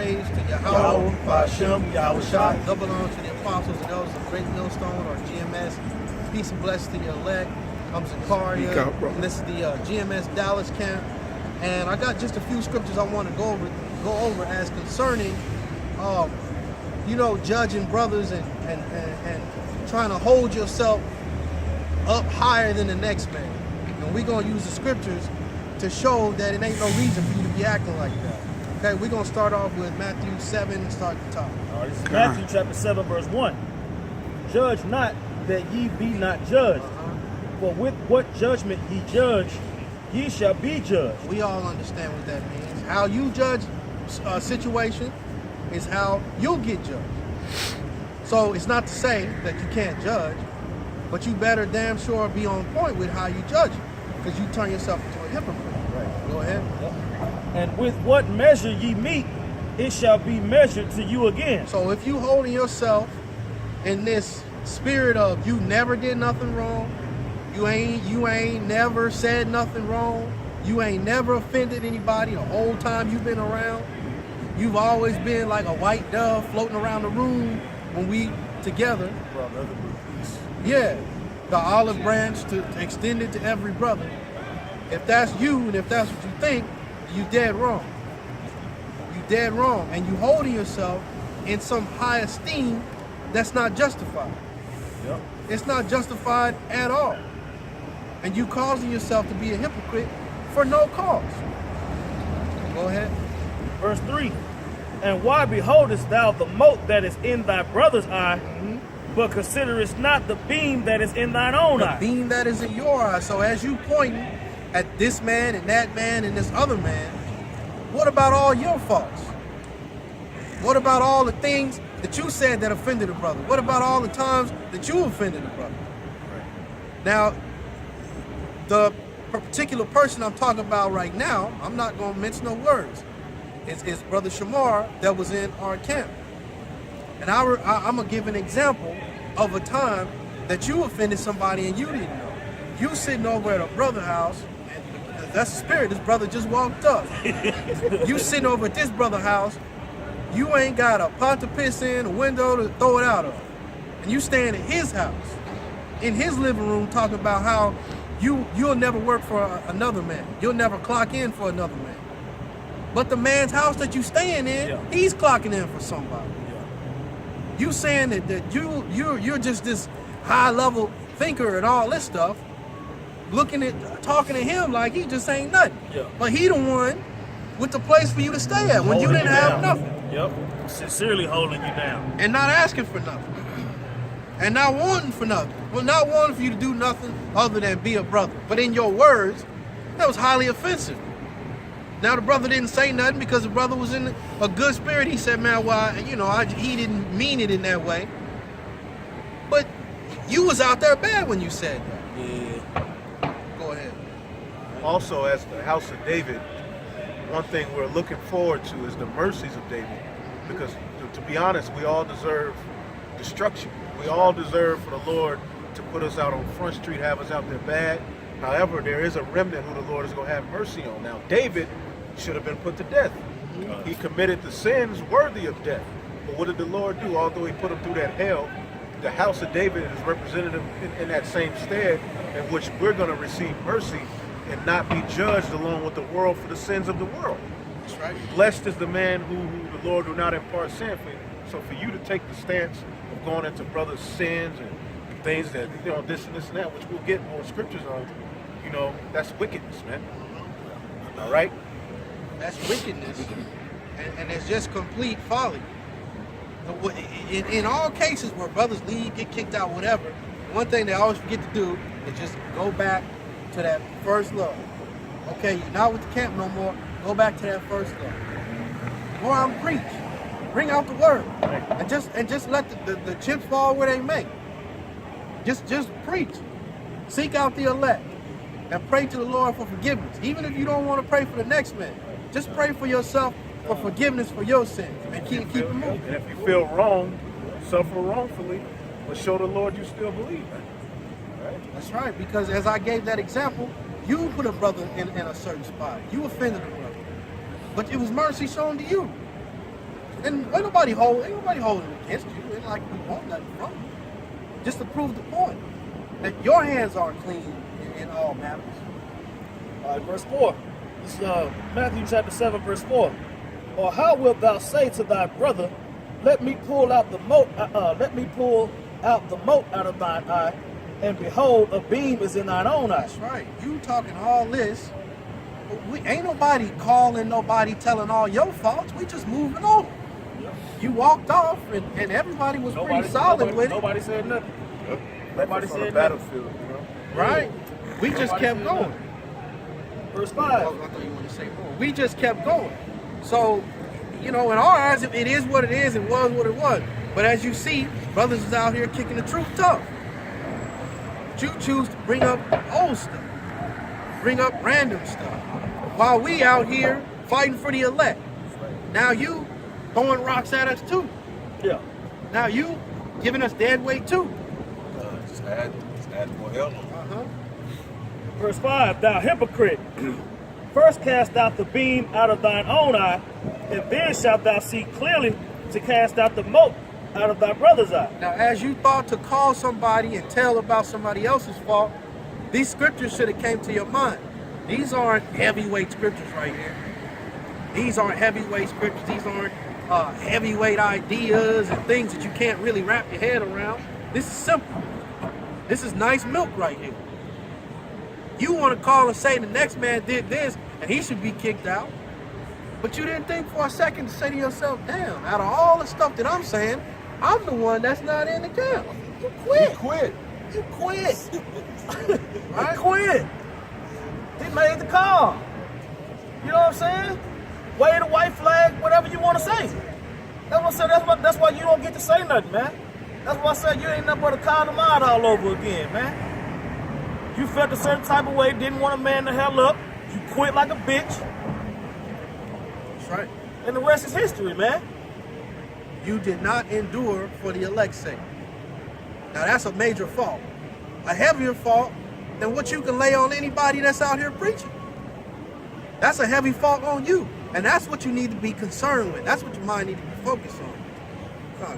praise to Yahweh, Yahweh, Hashem, Yahweh Shai. double honor to the apostles and elders of Great Millstone, or GMS. Peace and blessings to your elect. I'm Zakaria, and this is the GMS Dallas camp. And I got just a few scriptures I want to go over as concerning, judging brothers and trying to hold yourself up higher than the next man. And we're going to use the scriptures to show that it ain't no reason for you to be acting like that. Okay, we're going to start off with Matthew 7 and start at the top. All right, this is Matthew chapter 7, verse 1. Judge not that ye be not judged. For with what judgment ye judge, ye shall be judged. We all understand what that means. How you judge a situation is how you'll get judged. So it's not to say that you can't judge, but you better damn sure be on point with how you judge it, because you turn yourself into a hypocrite. Right. Go ahead. Yep. And with what measure ye meet, it shall be measured to you again. So if you holding yourself in this spirit of you never did nothing wrong, you ain't never said nothing wrong, you ain't never offended anybody the whole time you've been around, you've always been like a white dove floating around the room when we together. Yeah, the olive branch to extend it to every brother. If that's you and if that's what you think, you dead wrong. You dead wrong, and you holding yourself in some high esteem that's not justified. Yep. It's not justified at all. And you causing yourself to be a hypocrite for no cause. Go ahead. Verse 3. And why beholdest thou the mote that is in thy brother's eye, but considerest not the beam that is in thine own eye? The beam that is in your eye. So as you pointing at this man and that man and this other man, what about all your faults? What about all the things that you said that offended a brother? What about all the times that you offended a brother? Right. Now, the particular person I'm talking about right now, I'm not going to mince no words. It's Brother Shamar that was in our camp. And I'm going to give an example of a time that you offended somebody and you didn't know. You sitting over at a brother house, and that's the spirit, this brother just walked up. You sitting over at this brother house, you ain't got a pot to piss in, a window to throw it out of. And you staying at his house, in his living room, talking about how you'll never work for another man. You'll never clock in for another man. But the man's house that you staying in, he's clocking in for somebody. You saying that you're just this high level thinker and all this stuff, talking to him like he just ain't nothing. Yeah. But he the one with the place for you to stay at when you didn't have nothing. Yep. Sincerely holding you down. And not asking for nothing. And not wanting for nothing. Well, not wanting for you to do nothing other than be a brother. But in your words, that was highly offensive. Now the brother didn't say nothing because the brother was in a good spirit. He said, man, he didn't mean it in that way. But you was out there bad when you said that. Yeah. Go ahead. Also, as the house of David, one thing we're looking forward to is the mercies of David. Because to be honest, we all deserve destruction. We all deserve for the Lord to put us out on Front Street, have us out there bad. However, there is a remnant who the Lord is going to have mercy on. Now, David should have been put to death. He committed the sins worthy of death. But what did the Lord do? Although he put him through that hell, the house of David is representative in that same stead in which we're going to receive mercy and not be judged along with the world for the sins of the world. That's right. Blessed is the man who the Lord will not impart sin for. So for you to take the stance of going into brothers' sins and things that, this and that, which we'll get more scriptures on, that's wickedness, man. All right? That's wickedness. And it's just complete folly. In all cases where brothers leave, get kicked out, whatever, one thing they always forget to do is just go back to that first love. Okay, you're not with the camp no more, go back to that first love. Go out and preach. Bring out the word. And just let the chips fall where they may. Just preach. Seek out the elect. And pray to the Lord for forgiveness. Even if you don't want to pray for the next man, just pray for yourself for forgiveness for your sins. And keep it moving. And if you feel wrong, suffer wrongfully, but show the Lord you still believe. Right? That's right, because as I gave that example, you put a brother in a certain spot. You offended a brother. But it was mercy shown to you. And ain't nobody holding it against you. Ain't like we want nothing from you. Just to prove the point that your hands are clean in all matters. All right, verse 4. This is Matthew chapter 7, verse 4. Or how wilt thou say to thy brother, let me pull out the mote out of thine eye, and behold, a beam is in thine own eye. That's right. You talking all this. We ain't nobody calling nobody telling all your faults. We just moving on. Yep. You walked off and everybody was pretty solid with it. Nobody said nothing. Nobody said on the nothing. battlefield, you know. Right? We just Nobody kept said going. nothing. Verse 5. I thought you wanted to say more. We just kept going. So, you know, in our eyes, it is what it is. It was what it was. But as you see, brothers is out here kicking the truth tough. But you choose to bring up old stuff, bring up random stuff, while we out here fighting for the elect. Now you throwing rocks at us too. Yeah. Now you giving us dead weight too. Just add more hell on. Uh-huh. Verse 5, thou hypocrite, first cast out the beam out of thine own eye, and then shalt thou see clearly to cast out the mote out of thy brother's eye. Now, as you thought to call somebody and tell about somebody else's fault, these scriptures should have came to your mind. These aren't heavyweight scriptures right here. These aren't heavyweight scriptures. These aren't heavyweight ideas and things that you can't really wrap your head around. This is simple. This is nice milk right here. You want to call and say the next man did this and he should be kicked out. But you didn't think for a second to say to yourself, damn, out of all the stuff that I'm saying, I'm the one that's not in the camp. You quit. You quit. You quit. I quit. He made the call. You know what I'm saying? Wave the white flag, whatever you want to say. That's what I said. That's why you don't get to say nothing, man. That's why I said you ain't nothing but a call them out all over again, man. You felt a certain type of way, didn't want to man the hell up. You quit like a bitch. That's right. And the rest is history, man. You did not endure for the elect's sake. Now that's a major fault. A heavier fault than what you can lay on anybody that's out here preaching. That's a heavy fault on you. And that's what you need to be concerned with. That's what your mind needs to be focused on.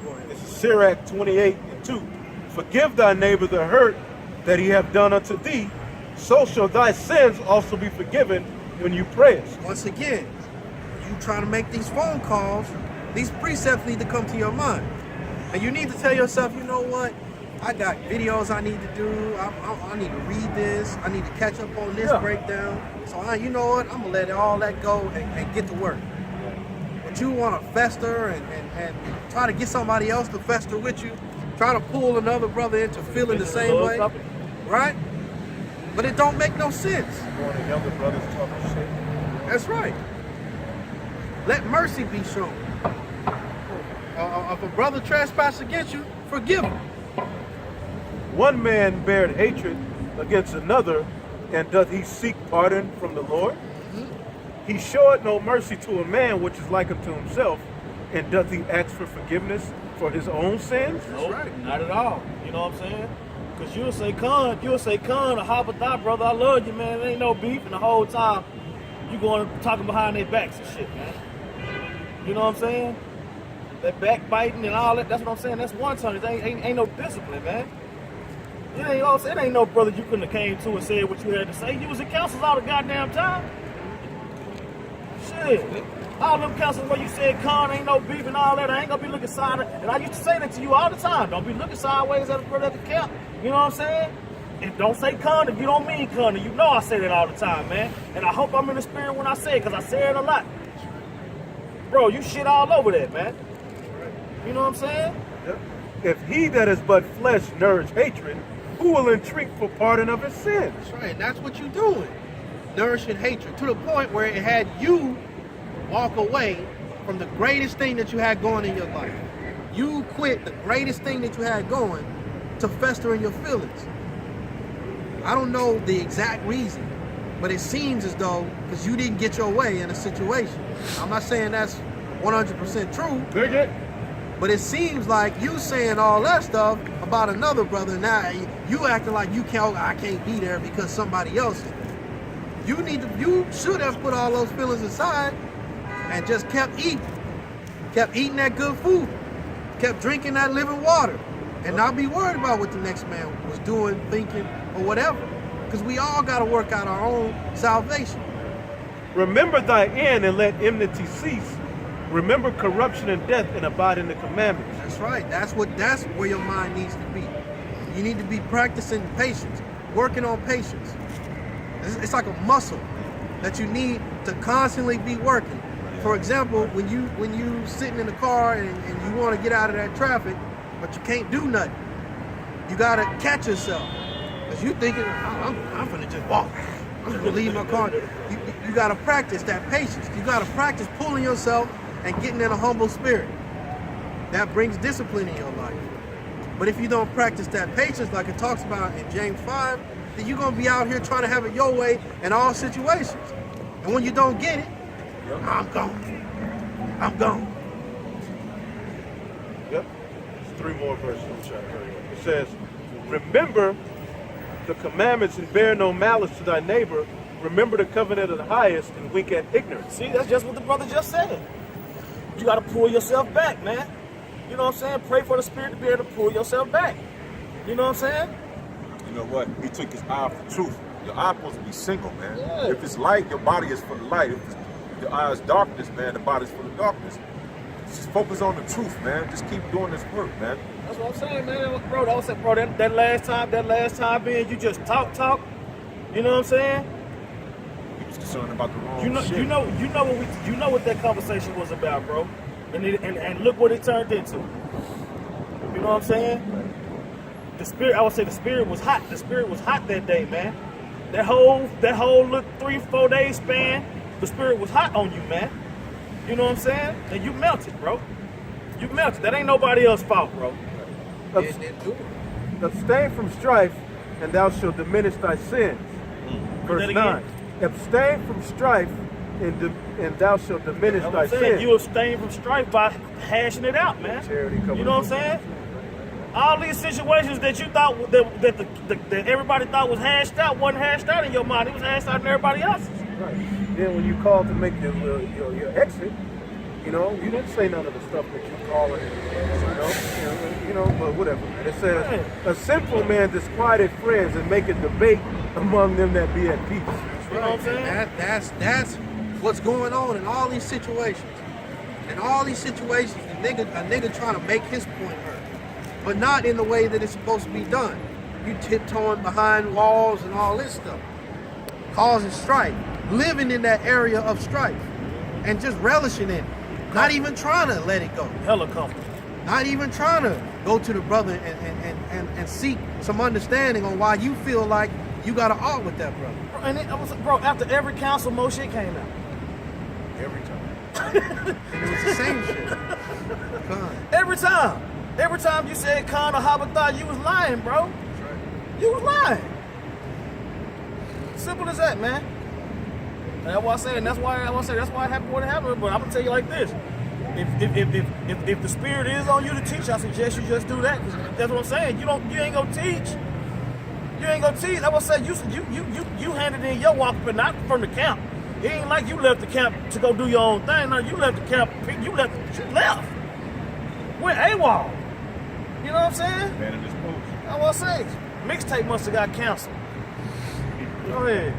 Go ahead. This is Sirach 28:2. Forgive thy neighbor the hurt that he have done unto thee, so shall thy sins also be forgiven when you prayest. Once again, you trying to make these phone calls, these precepts need to come to your mind. And you need to tell yourself, you know what? I got videos I need to do. I need to read this. I need to catch up on this breakdown. So you know what? I'm going to let all that go and get to work. But you want to fester and try to get somebody else to fester with you, try to pull another brother into feeling the same way, right? But it don't make no sense. One of the younger brothers talking shit. That's right. Let mercy be shown. If a brother trespass against you, forgive him. One man bared hatred against another, and doth he seek pardon from the Lord? He showeth no mercy to a man which is like unto himself, and doth he ask for forgiveness for his own sins? Nope, not at all. You know what I'm saying? Because you'll say, Con, a hop with thy brother, I love you, man. There ain't no beef, and the whole time you going talking behind their backs and shit, man. You know what I'm saying? That backbiting and all that, that's what I'm saying. That's one time. Ain't no discipline, man. It ain't, you know what I'm saying? It ain't no brother you couldn't have came to and said what you had to say. You was in councils all the goddamn time. Shit. All them councils where you said, Con, ain't no beef and all that, I ain't gonna be looking sideways. And I used to say that to you all the time. Don't be looking sideways at a brother at the camp. You know what I'm saying? And don't say Con if you don't mean Con. You know I say that all the time, man. And I hope I'm in the spirit when I say it, because I say it a lot. Bro, you shit all over that, man. You know what I'm saying? If he that is but flesh nourish hatred, who will entreat for pardon of his sins? That's right, and that's what you're doing. Nourishing hatred to the point where it had you walk away from the greatest thing that you had going in your life. You quit the greatest thing that you had going to fester in your feelings. I don't know the exact reason, but it seems as though because you didn't get your way in a situation. I'm not saying that's 100% true. Dig it? But it seems like you saying all that stuff about another brother. Now you acting like I can't be there because somebody else is there. You should have put all those feelings aside and just kept eating. kept eating that good food, kept drinking that living water, and not be worried about what the next man was doing, thinking, or whatever. Because we all got to work out our own salvation. Remember thy end and let enmity cease. Remember corruption and death and abide in the commandments. That's right. That's where your mind needs to be. You need to be practicing patience, working on patience. It's like a muscle that you need to constantly be working. For example, when you sitting in the car and you want to get out of that traffic, but you can't do nothing, you gotta catch yourself. Cause you thinking, I'm gonna just walk. I'm gonna leave my car. You gotta practice that patience. You gotta practice pulling yourself and getting in a humble spirit. That brings discipline in your life. But if you don't practice that patience, like it talks about in James 5, then you're gonna be out here trying to have it your way in all situations. And when you don't get it, I'm gone. I'm gone. Yep. There's 3 more verses in the chapter. It says, remember the commandments and bear no malice to thy neighbor. Remember the covenant of the highest and wink at ignorance. See, that's just what the brother just said. You got to pull yourself back, man. You know what I'm saying? Pray for the Spirit to be able to pull yourself back. You know what I'm saying? You know what? He took his eye off the truth. Your eye supposed to be single, man. Yeah. If it's light, your body is for the light. If your eye is darkness, man, the body's for the darkness. Just focus on the truth, man. Just keep doing this work, man. That's what I'm saying, man. Bro, I was saying, bro, that last time, man, you just talk. You know what I'm saying? He was concerned about the wrong shit. You know what that conversation was about, bro. And look what it turned into. You know what I'm saying? I would say the spirit was hot. The spirit was hot that day, man. That whole little 3-4 day span, the spirit was hot on you, man. You know what I'm saying? And you melted, bro. You melted. That ain't nobody else's fault, bro. Abstain from strife, and thou shalt diminish thy sins. Verse 9. Abstain from strife, and thou shalt diminish thy sins. You abstain from strife by hashing it out, man. You know what I'm saying? All these situations that you thought that everybody thought was hashed out wasn't hashed out in your mind. It was hashed out in everybody else's. Right. Then when you called to make your exit, you didn't say none of the stuff that you calling it, but whatever. And it says, a sinful man disquieted friends and maketh debate among them that be at peace. You know what I'm saying? That's what's going on in all these situations. In all these situations, a nigga trying to make his point heard, but not in the way that it's supposed to be done. You tiptoeing behind walls and all this stuff, causing strife, living in that area of strife, and just relishing in it. Not even trying to let it go. Hella comfortable. Not even trying to go to the brother and seek some understanding on why you feel like you got to argue with that brother. Bro, after every council, more shit came out. Every time. And it was the same shit. Con. Every time you said Khan or Habathah, you was lying, bro. That's right. You was lying. Simple as that, man. And that's why I say, that's why it happened what it happened. But I'm gonna tell you like this: if the spirit is on you to teach, I suggest you just do that. 'Cause that's what I'm saying. You ain't gonna teach. You ain't gonna teach. I was say you handed in your walk, but not from the camp. It ain't like you left the camp to go do your own thing. No, you left the camp. You left. Went AWOL. You know what I'm saying? Man in this post. I was say, mixtape must have got canceled. Go ahead.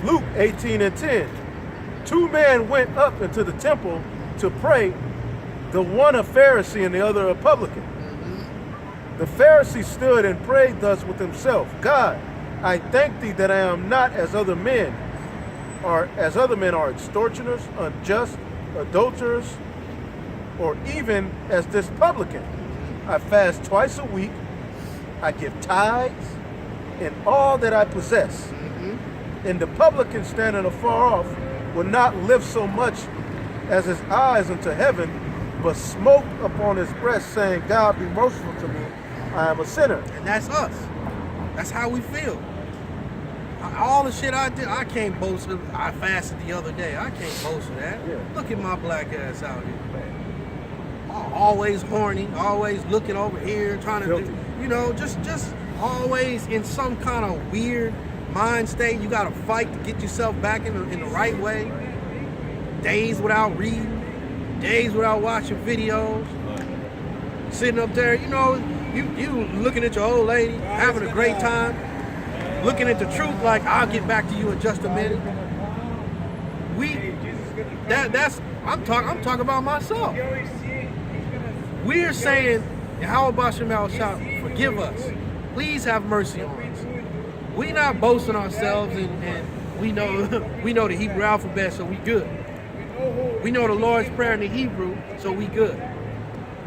Luke 18:10. 2 men went up into the temple to pray, the one a Pharisee and the other a publican. The Pharisee stood and prayed thus with himself, God, I thank thee that I am not as other men, or as other men are extortioners, unjust, adulterers, or even as this publican. I fast twice a week, I give tithes, and all that I possess. And the publican standing afar off will not lift so much as his eyes unto heaven, but smote upon his breast, saying, God be merciful to me, I am a sinner. And that's us. That's how we feel. All the shit I did, I can't boast of. I fasted the other day. I can't boast of that. Yeah. Look at my black ass out here. Always horny, always looking over here, trying to do, just always in some kind of weird mind state. You got to fight to get yourself back in the right way. Days without reading. days without watching videos, sitting up there, you know, you looking at your old lady, having a great time, looking at the truth like, I'll get back to you in just a minute. I'm talking about myself. We're saying, Yahweh Shem Shah, forgive us. Please have mercy on us. We're not boasting ourselves and we know the Hebrew alphabet, so we good. We know the Lord's Prayer in the Hebrew, so we good.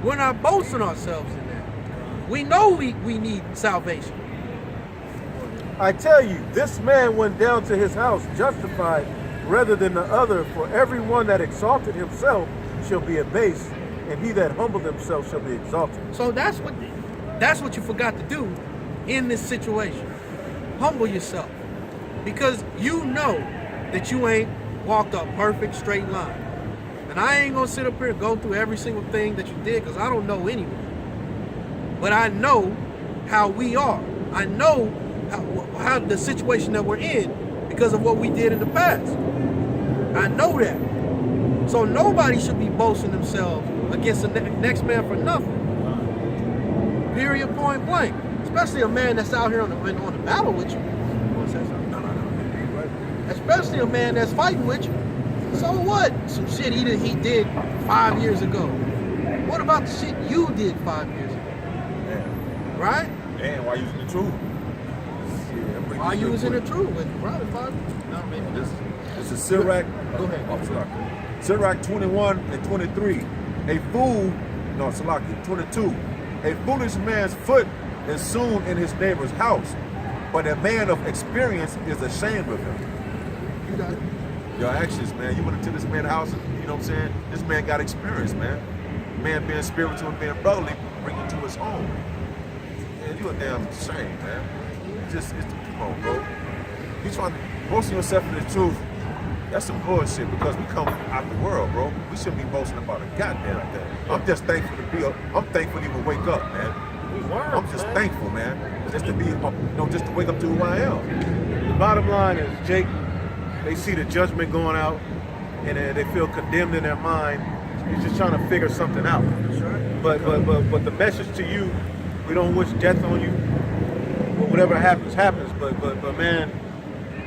We're not boasting ourselves in that. We know we need salvation. I tell you, this man went down to his house justified rather than the other, for everyone that exalted himself shall be abased, and he that humbled himself shall be exalted. So that's what you forgot to do in this situation. Humble yourself. Because you know that you ain't walked a perfect straight line. And I ain't gonna sit up here and go through every single thing that you did, because I don't know anyway. But I know how we are. I know how the situation that we're in because of what we did in the past. I know that. So nobody should be boasting themselves against the next man for nothing. Period, point blank. Especially a man that's out here on the battle with you. Especially a man that's fighting with you. So what? Some shit he did 5 years ago. What about the shit you did 5 years ago? Man. Right? And why using the truth? Why using the truth? Probably 5 years. No, maybe This is Sirach. Go ahead. Oh, Sirach. Sirach 21 and 23. A fool, no, Sirach 22. A foolish man's foot is soon in his neighbor's house, but a man of experience is ashamed of him. You got it. Your actions, man. You went into this man's house, and, you know what I'm saying? This man got experience, man. Man being spiritual and being brotherly, bring it to his home. Man, you a damn shame, man. Come on, bro. You trying to boasting yourself in the truth. That's some bullshit, because we come out the world, bro. We shouldn't be boasting about a goddamn thing. I'm just thankful to be up. I'm thankful to even wake up, man. I'm just thankful, man. Just to be, just to wake up to who I am. The bottom line is, Jake, they see the judgment going out, and they feel condemned in their mind. You're just trying to figure something out. But the message to you, we don't wish death on you. But whatever happens, happens. But man,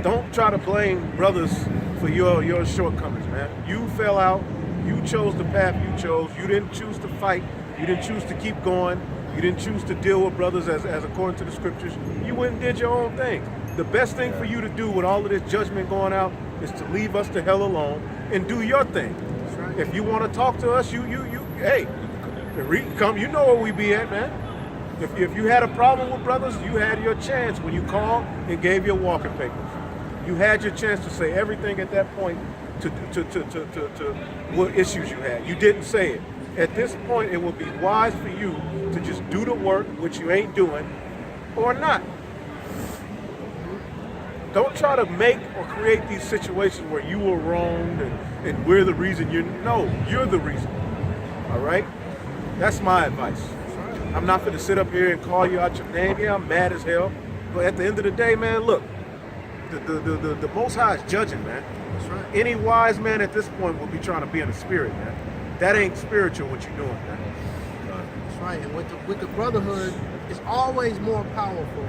don't try to blame brothers for your shortcomings, man. You fell out. You chose the path you chose. You didn't choose to fight. You didn't choose to keep going. You didn't choose to deal with brothers as according to the scriptures. You went and did your own thing. The best thing for you to do with all of this judgment going out is to leave us the hell alone and do your thing. Right. If you want to talk to us, hey, come. You know where we be at, man. If you had a problem with brothers, you had your chance when you called and gave your walking papers. You had your chance to say everything at that point to what issues you had. You didn't say it. At this point, it would be wise for you to just do the work, which you ain't doing, or not. Don't try to make or create these situations where you were wronged and we're the reason you're the reason. All right? That's my advice. I'm not going to sit up here and call you out your name. Yeah, I'm mad as hell. But at the end of the day, man, look, the Most High is judging, man. That's right. Any wise man at this point will be trying to be in the spirit, man. That ain't spiritual what you're doing, man. That's right. And with the brotherhood, it's always more powerful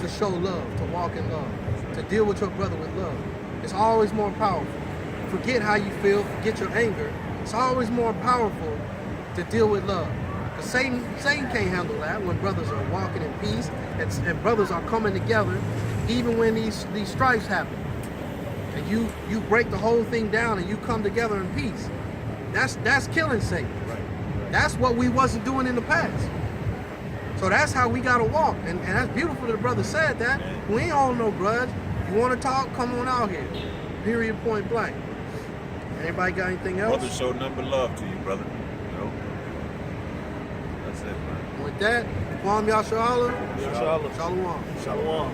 to show love, to walk in love, to deal with your brother with love. It's always more powerful. Forget how you feel, forget your anger. It's always more powerful to deal with love. Because Satan can't handle that when brothers are walking in peace and brothers are coming together, even when these strifes happen. And you break the whole thing down and you come together in peace. That's killing Satan. Right. That's what we wasn't doing in the past. So that's how we gotta walk. And that's beautiful that the brother said that. We ain't holding no grudge. You wanna talk, come on out here. Period, point blank. Anybody got anything else? Brother, show number love to you, brother. That's it, man. With that, Kwam Yashala. Shalom. Shalom. Shalom.